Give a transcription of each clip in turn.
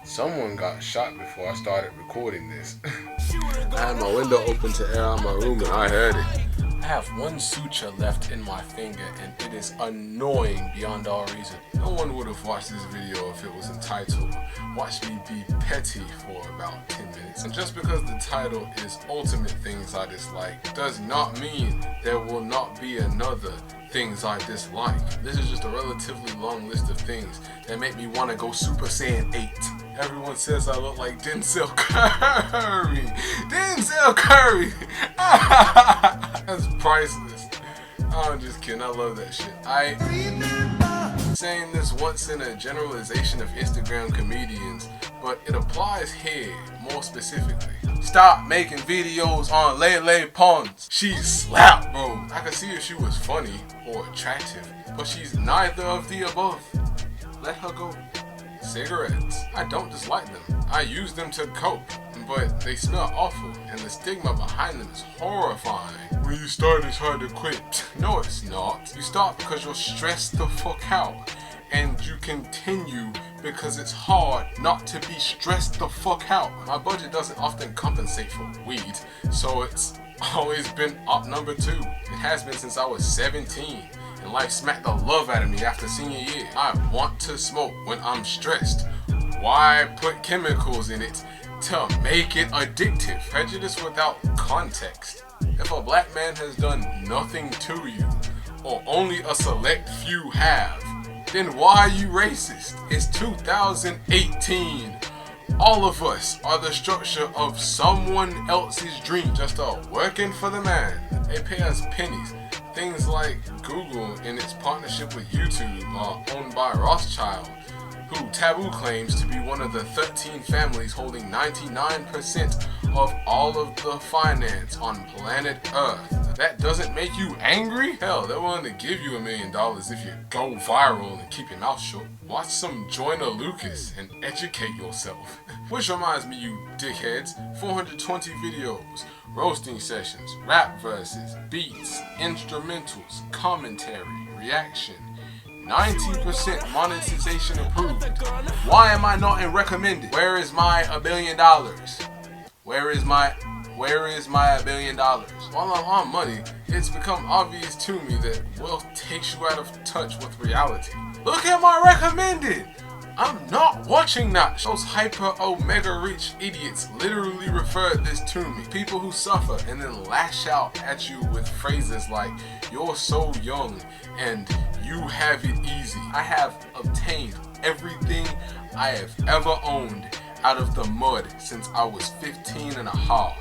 Someone got shot before I started recording this. I had my window open to air out my room and I heard it. I have one suture left in my finger and it is annoying beyond all reason. No one would have watched this video if it was entitled "Watch Me Be Petty" for about 10 minutes. And just because the title is Ultimate Things I Dislike does not mean there will not be another things I dislike. This is just a relatively long list of things that make me want to go Super Saiyan 8. Everyone says I look like Denzel Curry. Denzel Curry! That's priceless. I'm just kidding, I love that shit. Saying this once in a generalization of Instagram comedians, but it applies here more specifically. Stop making videos on Lele Pons. She's slap, bro. I could see if she was funny or attractive, but she's neither of the above. Let her go. Cigarettes. I don't dislike them. I use them to cope, but they smell awful, and the stigma behind them is horrifying. When you start, it's hard to quit. No, it's not. You start because you're stressed the fuck out, and you continue because it's hard not to be stressed the fuck out. My budget doesn't often compensate for weed, so it's always been op number 2. It has been since I was 17. And life smacked the love out of me after senior year. I want to smoke when I'm stressed. Why put chemicals in it to make it addictive? Prejudice without context. If a black man has done nothing to you, or only a select few have, then why are you racist? It's 2018. All of us are the structure of someone else's dream. Just working for the man. They pay us pennies. Things like Google and its partnership with YouTube are owned by Rothschild, who Taboo claims to be one of the 13 families holding 99% of all of the finance on planet Earth. That doesn't make you angry? Hell, they're willing to give you $1 million if you go viral and keep your mouth shut. Watch some Joyner Lucas and educate yourself. Which reminds me, you dickheads, 420 videos, roasting sessions, rap verses, beats, instrumentals, commentary, reaction, 90% monetization approved. Why am I not in recommended? Where is my $1 billion? Where is my $1 billion? While I'm on money, it's become obvious to me that wealth takes you out of touch with reality. Look at my recommended! I'm not watching that. Those hyper omega rich idiots literally referred this to me. People who suffer and then lash out at you with phrases like, "You're so young" and "You have it easy." I have obtained everything I have ever owned out of the mud since I was 15 and a half.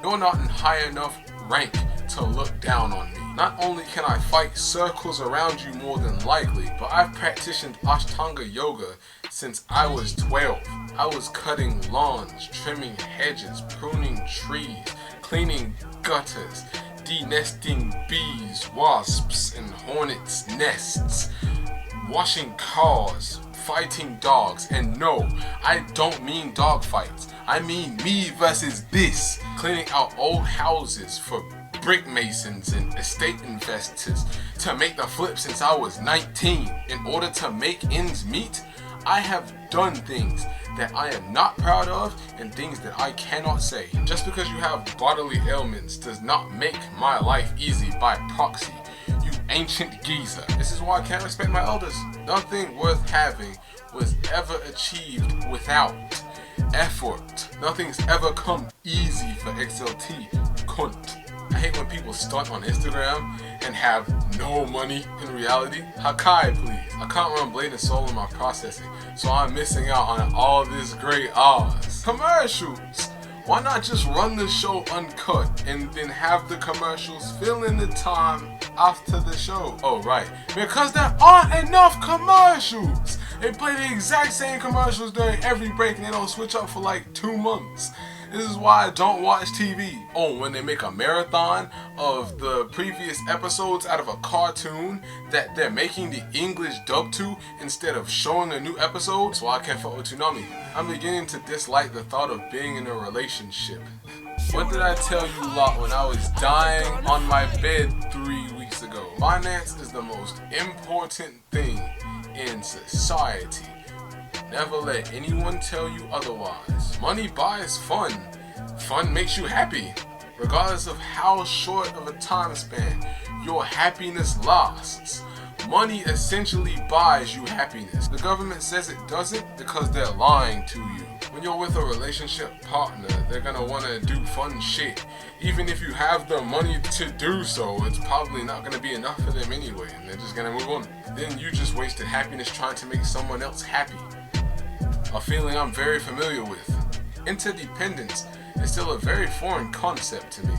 You're not in high enough rank to look down on me. Not only can I fight circles around you more than likely, but I've practiced Ashtanga yoga since I was 12. I was cutting lawns, trimming hedges, pruning trees, cleaning gutters, denesting bees, wasps, and hornets' nests, washing cars, fighting dogs. And no, I don't mean dog fights. I mean me versus this. Cleaning out old houses for brick masons and estate investors to make the flip since I was 19. In order to make ends meet, I have done things that I am not proud of and things that I cannot say. Just because you have bodily ailments does not make my life easy by proxy, you ancient geezer. This is why I can't respect my elders. Nothing worth having was ever achieved without effort. Nothing's ever come easy for XLT, cunt. I hate when people stunt on Instagram and have no money in reality. Hakai, please. I can't run Blade and Soul in my processing, so I'm missing out on all this great Oz. Commercials! Why not just run the show uncut and then have the commercials fill in the time after the show? Oh right, because there aren't enough commercials! They play the exact same commercials during every break and they don't switch up for like 2 months. This is why I don't watch TV. Oh, when they make a marathon of the previous episodes out of a cartoon that they're making the English dub to instead of showing a new episode. That's why I can't fuck with Toonami. I'm beginning to dislike the thought of being in a relationship. What did I tell you lot when I was dying on my bed 3 weeks ago? Finance is the most important thing in society. Never let anyone tell you otherwise. Money buys fun. Fun makes you happy. Regardless of how short of a time span your happiness lasts, money essentially buys you happiness. The government says it doesn't because they're lying to you. When you're with a relationship partner, they're gonna wanna do fun shit. Even if you have the money to do so, it's probably not gonna be enough for them anyway, and they're just gonna move on. Then you just wasted happiness trying to make someone else happy. A feeling I'm very familiar with. Interdependence is still a very foreign concept to me.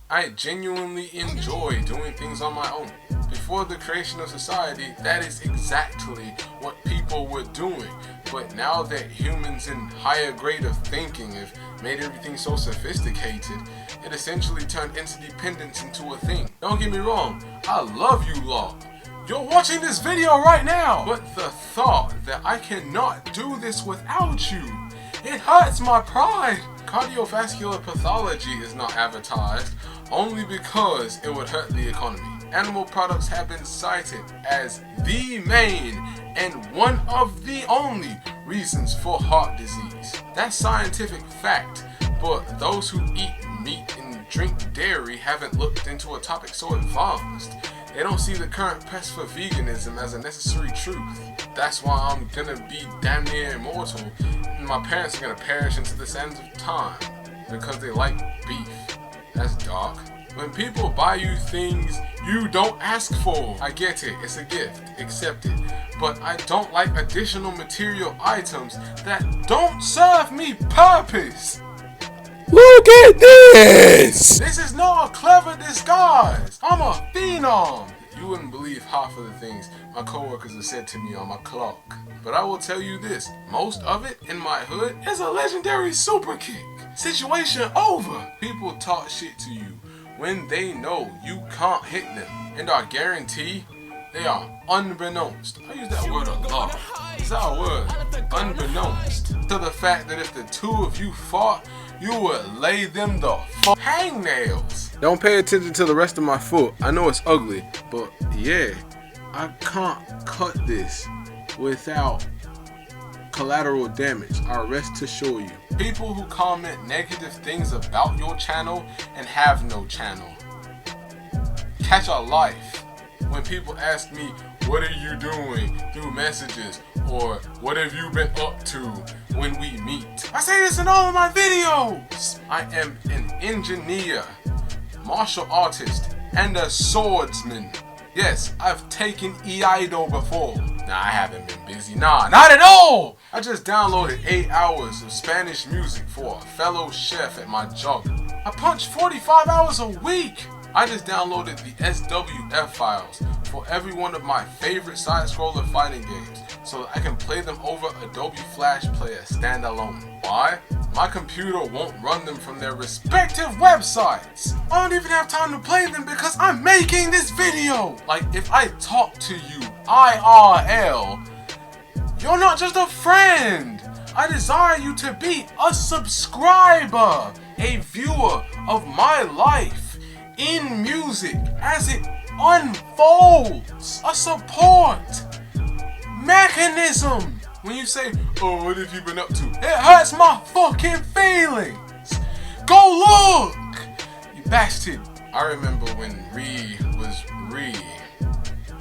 I genuinely enjoy doing things on my own. Before the creation of society, that is exactly what people were doing. But now that humans in higher grade of thinking have made everything so sophisticated, it essentially turned interdependence into a thing. Don't get me wrong, I love you lot. You're watching this video right now. But the thought that I cannot do this without you, it hurts my pride. Cardiovascular pathology is not advertised only because it would hurt the economy. Animal products have been cited as the main and one of the only reasons for heart disease. That's scientific fact, but those who eat meat and drink dairy haven't looked into a topic so advanced. They don't see the current press for veganism as a necessary truth. That's why I'm gonna be damn near immortal, and my parents are gonna perish into the sands of time because they like beef. That's dark. When people buy you things you don't ask for, I get it, it's a gift, accept it. But I don't like additional material items that don't serve me purpose. Look at this! This is not a clever disguise. I'm a phenom. You wouldn't believe half of the things my coworkers have said to me on my clock. But I will tell you this, most of it in my hood is a legendary super kick. Situation over. People talk shit to you when they know you can't hit them. And I guarantee they are unbeknownst. I use that word a lot. It's our word. Unbeknownst to the fact that if the two of you fought, you would lay them the hangnails. Don't pay attention to the rest of my foot. I know it's ugly, but yeah, I can't cut this without collateral damage. I rest to show you. People who comment negative things about your channel and have no channel. Catch a life. When people ask me, what are you doing through messages, or what have you been up to when we meet, I say this in all of my videos. I am an engineer, martial artist, and a swordsman. Yes, I've taken Iaido before. Nah, I haven't been busy. Nah, not at all. I just downloaded 8 hours of Spanish music for a fellow chef at my job. I punch 45 hours a week. I just downloaded the SWF files for every one of my favorite side-scroller fighting games so that I can play them over Adobe Flash Player standalone. Why? My computer won't run them from their respective websites. I don't even have time to play them because I'm making this video. Like, if I talk to you IRL, you're not just a friend. I desire you to be a subscriber, a viewer of my life in music as it unfolds, a support mechanism. When you say, oh, what have you been up to? It hurts my fucking feelings. Go look, you bastard. I remember when Ree was Ree.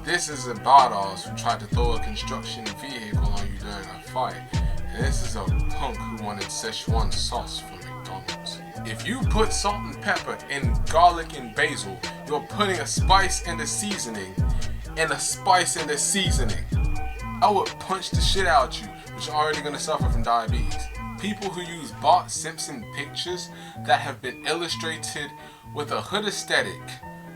This is a badass who tried to throw a construction vehicle on you during a fight. And this is a punk who wanted Szechuan sauce from McDonald's. If you put salt and pepper in garlic and basil, you're putting a spice in the seasoning and a spice in the seasoning. I would punch the shit out you, but you're already gonna suffer from diabetes. People who use Bart Simpson pictures that have been illustrated with a hood aesthetic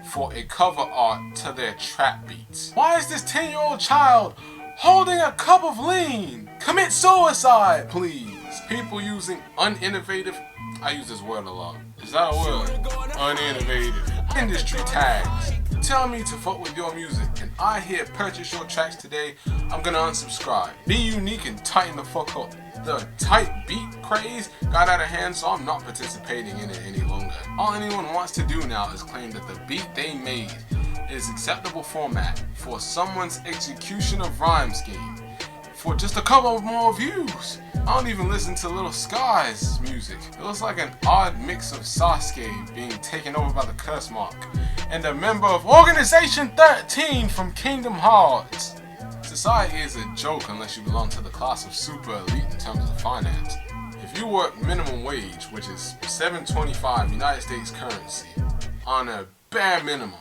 for a cover art to their trap beats. Why is this 10-year-old child holding a cup of lean? Commit suicide, please. People using uninnovative, I use this word a lot. Is that a word? Uninnovative. Industry tags. Tell me to fuck with your music and I hear purchase your tracks today, I'm gonna unsubscribe. Be unique and tighten the fuck up. The tight beat craze got out of hand, so I'm not participating in it any longer. All anyone wants to do now is claim that the beat they made is acceptable format for someone's execution of rhyme scheme. for just a couple of more views. I don't even listen to Little Sky's music. It looks like an odd mix of Sasuke being taken over by the curse mark and a member of Organization 13 from Kingdom Hearts. Society is a joke unless you belong to the class of super elite in terms of finance. If you work minimum wage, which is $7.25 United States currency, on a bare minimum,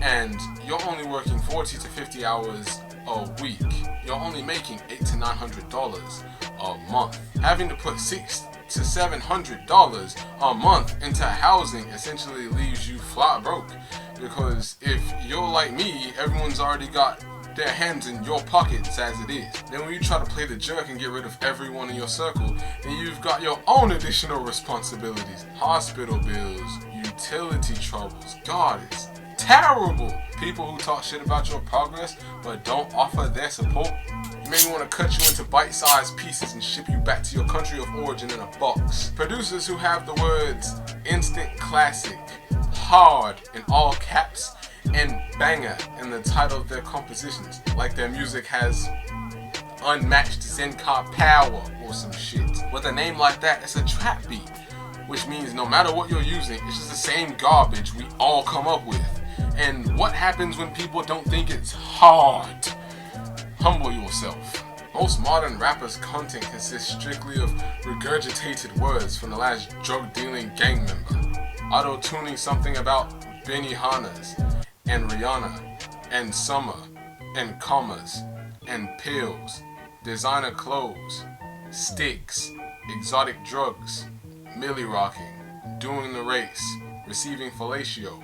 and you're only working 40 to 50 hours a week, you're only making $800 to $900 a month. Having to put $600 to $700 a month into housing essentially leaves you flat broke, because if you're like me, everyone's already got their hands in your pockets as it is. Then when you try to play the jerk and get rid of everyone in your circle, then you've got your own additional responsibilities. Hospital bills, utility troubles. God, it's terrible. People who talk shit about your progress but don't offer their support. You maybe want to cut you into bite-sized pieces and ship you back to your country of origin in a box. Producers who have the words instant classic, hard in all caps, and banger in the title of their compositions, like their music has unmatched Zenka power or some shit. With a name like that, it's a trap beat, which means no matter what you're using, it's just the same garbage we all come up with. And what happens when people don't think it's hard? Humble yourself. Most modern rappers' content consists strictly of regurgitated words from the last drug-dealing gang member, auto-tuning something about Benihanas and Rihanna and summer and commas and pills, designer clothes, sticks, exotic drugs, milli rocking, doing the race, receiving fellatio,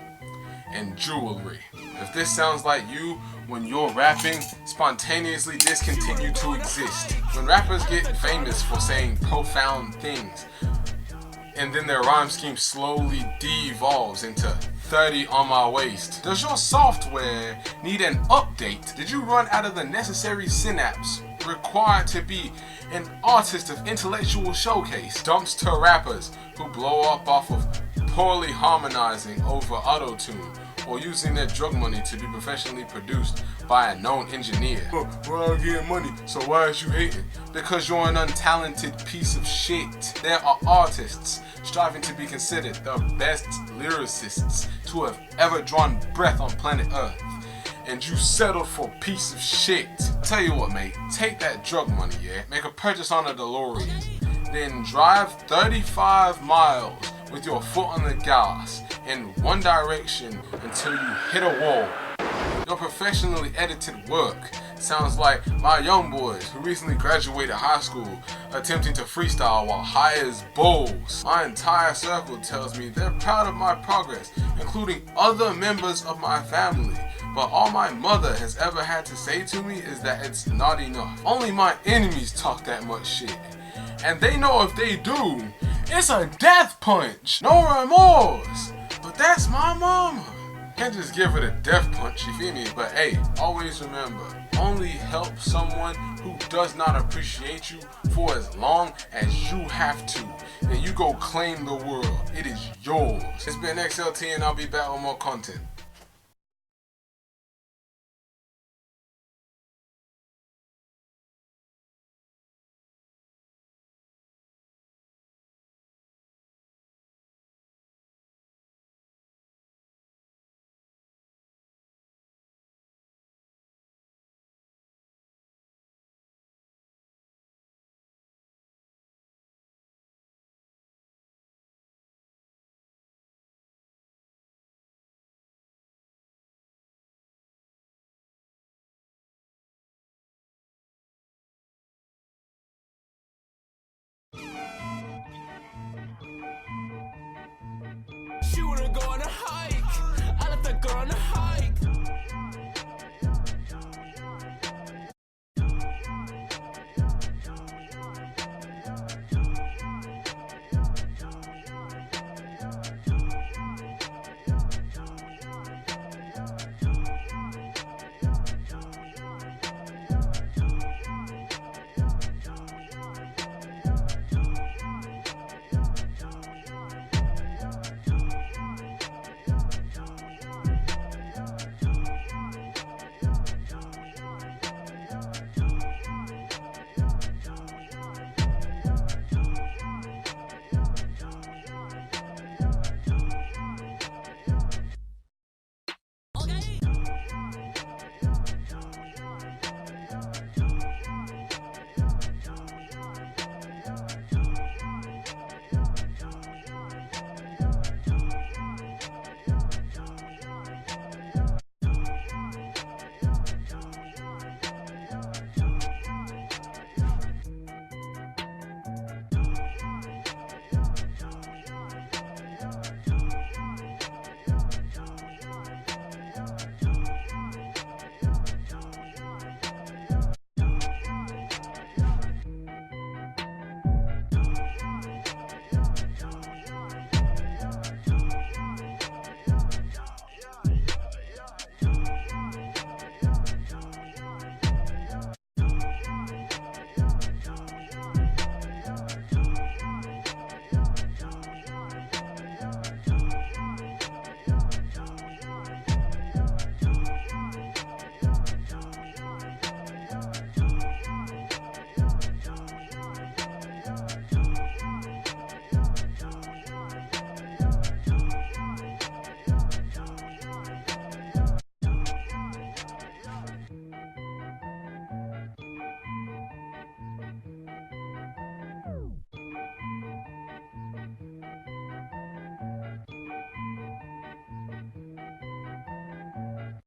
and jewelry. If this sounds like you when you're rapping, spontaneously discontinue to exist. When rappers get famous for saying profound things, and then their rhyme scheme slowly devolves into 30 on my waist. Does your software need an update? Did you run out of the necessary synapse required to be an artist of intellectual showcase? Dumpster rappers who blow up off of poorly harmonizing over auto-tune or using their drug money to be professionally produced by a known engineer. Well, I'm getting money, so why is you hating? Because you're an untalented piece of shit. There are artists striving to be considered the best lyricists to have ever drawn breath on planet Earth, and you settled for a piece of shit. Tell you what, mate, take that drug money, yeah? Make a purchase on a DeLorean, then drive 35 miles with your foot on the gas in one direction until you hit a wall. Your professionally edited work sounds like my young boys who recently graduated high school attempting to freestyle while high as bulls. My entire circle tells me they're proud of my progress, including other members of my family. But all my mother has ever had to say to me is that it's not enough. Only my enemies talk that much shit. And they know if they do, it's a death punch. No remorse. But that's my mama. Can't just give her the death punch, you feel me? But hey, always remember, only help someone who does not appreciate you for as long as you have to. Then you go claim the world. It is yours. It's been XLT and I'll be back with more content. Shooter going to hide.